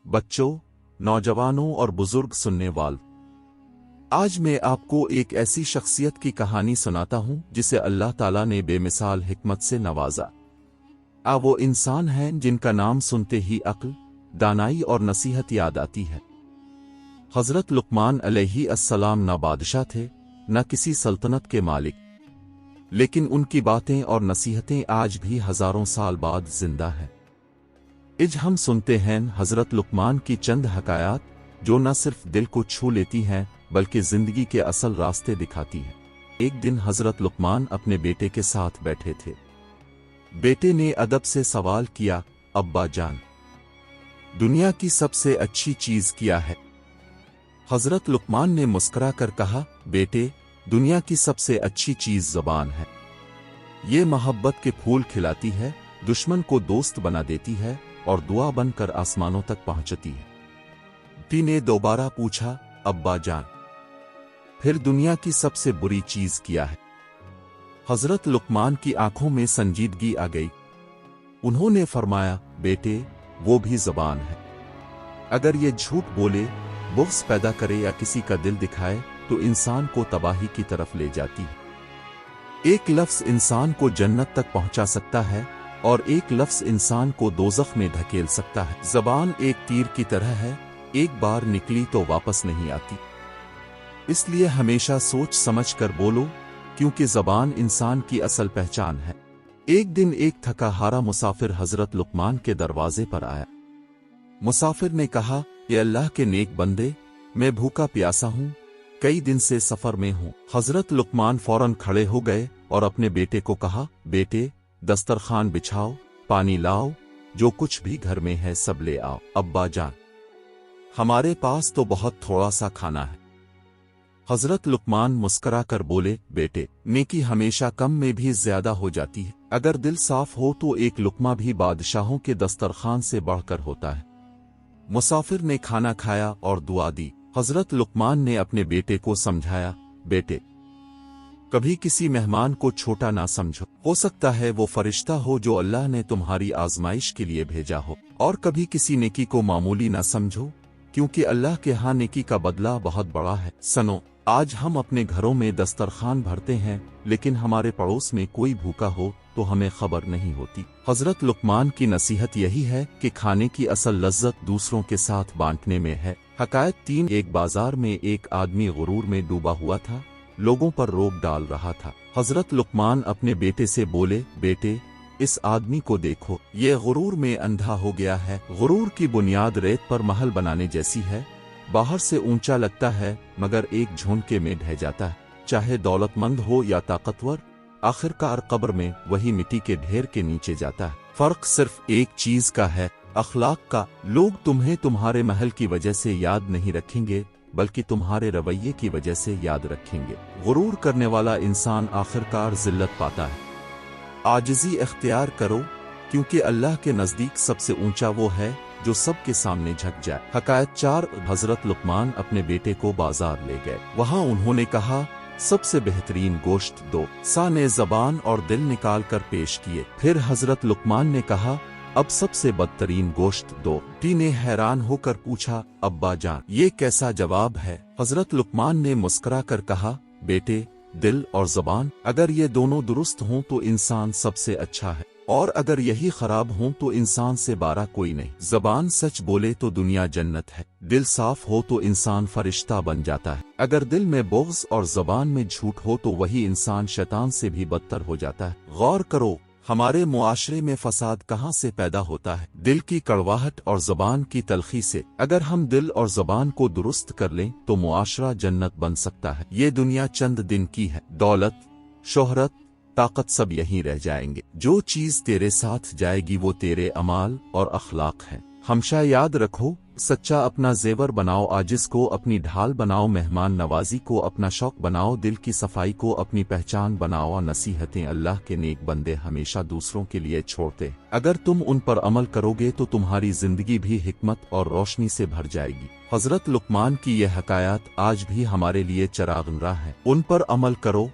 بچوں، نوجوانوں اور بزرگ سننے وال، آج میں آپ کو ایک ایسی شخصیت کی کہانی سناتا ہوں جسے اللہ تعالیٰ نے بے مثال حکمت سے نوازا۔ وہ انسان ہیں جن کا نام سنتے ہی عقل، دانائی اور نصیحت یاد آتی ہے۔ حضرت لقمان علیہ السلام نہ بادشاہ تھے، نہ کسی سلطنت کے مالک، لیکن ان کی باتیں اور نصیحتیں آج بھی ہزاروں سال بعد زندہ ہیں۔ ہم سنتے ہیں حضرت لقمان کی چند حکایات جو نہ صرف دل کو چھو لیتی ہیں بلکہ زندگی کے اصل راستے دکھاتی ہیں۔ ایک دن حضرت لقمان اپنے بیٹے کے ساتھ بیٹھے تھے۔ بیٹے نے ادب سے سوال کیا، ابا جان، دنیا کی سب سے اچھی چیز کیا ہے؟ حضرت لقمان نے مسکرا کر کہا، بیٹے، دنیا کی سب سے اچھی چیز زبان ہے۔ یہ محبت کے پھول کھلاتی ہے، دشمن کو دوست بنا دیتی ہے اور دعا بن کر آسمانوں تک پہنچتی ہے۔ بیٹی نے دوبارہ پوچھا، ابا جان، پھر دنیا کی سب سے بری چیز کیا ہے؟ حضرت لقمان کی آنکھوں میں سنجیدگی آ گئی۔ انہوں نے فرمایا، بیٹے، وہ بھی زبان ہے۔ اگر یہ جھوٹ بولے، بغض پیدا کرے یا کسی کا دل دکھائے تو انسان کو تباہی کی طرف لے جاتی ہے۔ ایک لفظ انسان کو جنت تک پہنچا سکتا ہے اور ایک لفظ انسان کو دوزخ میں دھکیل سکتا ہے۔ زبان ایک تیر کی طرح ہے، ایک بار نکلی تو واپس نہیں آتی۔ اس لیے ہمیشہ سوچ سمجھ کر بولو، کیونکہ زبان انسان کی اصل پہچان ہے۔ ایک دن ایک تھکا ہارا مسافر حضرت لقمان کے دروازے پر آیا۔ مسافر نے کہا، اے اللہ کے نیک بندے، میں بھوکا پیاسا ہوں، کئی دن سے سفر میں ہوں۔ حضرت لقمان فوراً کھڑے ہو گئے اور اپنے بیٹے کو کہا، بیٹے، دسترخوان بچھاؤ، پانی لاؤ، جو کچھ بھی گھر میں ہے سب لے آؤ۔ ابا جان، ہمارے پاس تو بہت تھوڑا سا کھانا ہے۔ حضرت لقمان مسکرا کر بولے، بیٹے، نیکی ہمیشہ کم میں بھی زیادہ ہو جاتی ہے۔ اگر دل صاف ہو تو ایک لقمہ بھی بادشاہوں کے دسترخوان سے بڑھ کر ہوتا ہے۔ مسافر نے کھانا کھایا اور دعا دی۔ حضرت لقمان نے اپنے بیٹے کو سمجھایا، بیٹے، کبھی کسی مہمان کو چھوٹا نہ سمجھو، ہو سکتا ہے وہ فرشتہ ہو جو اللہ نے تمہاری آزمائش کے لیے بھیجا ہو، اور کبھی کسی نیکی کو معمولی نہ سمجھو، کیونکہ اللہ کے ہاں نیکی کا بدلہ بہت بڑا ہے۔ سنو، آج ہم اپنے گھروں میں دسترخوان بھرتے ہیں، لیکن ہمارے پڑوس میں کوئی بھوکا ہو تو ہمیں خبر نہیں ہوتی۔ حضرت لقمان کی نصیحت یہی ہے کہ کھانے کی اصل لذت دوسروں کے ساتھ بانٹنے میں ہے۔ حکایت 3۔ ایک بازار میں ایک آدمی غرور میں ڈوبا ہوا تھا، لوگوں پر روک ڈال رہا تھا۔ حضرت لقمان اپنے بیٹے سے بولے، بیٹے، اس آدمی کو دیکھو، یہ غرور میں اندھا ہو گیا ہے۔ غرور کی بنیاد ریت پر محل بنانے جیسی ہے، باہر سے اونچا لگتا ہے مگر ایک جھونکے میں ڈھہ جاتا ہے۔ چاہے دولت مند ہو یا طاقتور، آخرکار قبر میں وہی مٹی کے ڈھیر کے نیچے جاتا ہے۔ فرق صرف ایک چیز کا ہے، اخلاق کا۔ لوگ تمہیں تمہارے محل کی وجہ سے یاد نہیں رکھیں گے بلکہ تمہارے رویے کی وجہ سے یاد رکھیں گے۔ غرور کرنے والا انسان آخرکار ذلت پاتا ہے۔ عاجزی اختیار کرو، کیونکہ اللہ کے نزدیک سب سے اونچا وہ ہے جو سب کے سامنے جھک جائے۔ حکایت 4۔ حضرت لقمان اپنے بیٹے کو بازار لے گئے۔ وہاں انہوں نے کہا، سب سے بہترین گوشت دو۔ سا نے زبان اور دل نکال کر پیش کیے۔ پھر حضرت لقمان نے کہا، اب سب سے بدترین گوشت دو۔ بیٹی نے حیران ہو کر پوچھا، ابا جان، یہ کیسا جواب ہے؟ حضرت لقمان نے مسکرا کر کہا، بیٹے، دل اور زبان، اگر یہ دونوں درست ہوں تو انسان سب سے اچھا ہے، اور اگر یہی خراب ہوں تو انسان سے بارا کوئی نہیں۔ زبان سچ بولے تو دنیا جنت ہے، دل صاف ہو تو انسان فرشتہ بن جاتا ہے۔ اگر دل میں بغض اور زبان میں جھوٹ ہو تو وہی انسان شیطان سے بھی بدتر ہو جاتا ہے۔ غور کرو، ہمارے معاشرے میں فساد کہاں سے پیدا ہوتا ہے؟ دل کی کڑواہٹ اور زبان کی تلخی سے۔ اگر ہم دل اور زبان کو درست کر لیں تو معاشرہ جنت بن سکتا ہے۔ یہ دنیا چند دن کی ہے، دولت، شہرت، طاقت سب یہیں رہ جائیں گے۔ جو چیز تیرے ساتھ جائے گی وہ تیرے اعمال اور اخلاق ہے۔ ہمیشہ یاد رکھو، سچا اپنا زیور بناؤ، عاجز کو اپنی ڈھال بناؤ، مہمان نوازی کو اپنا شوق بناؤ، دل کی صفائی کو اپنی پہچان بناؤ۔ نصیحتیں اللہ کے نیک بندے ہمیشہ دوسروں کے لیے چھوڑتے، اگر تم ان پر عمل کرو گے تو تمہاری زندگی بھی حکمت اور روشنی سے بھر جائے گی۔ حضرت لقمان کی یہ حکایات آج بھی ہمارے لیے چراغ راہ ہیں، ان پر عمل کرو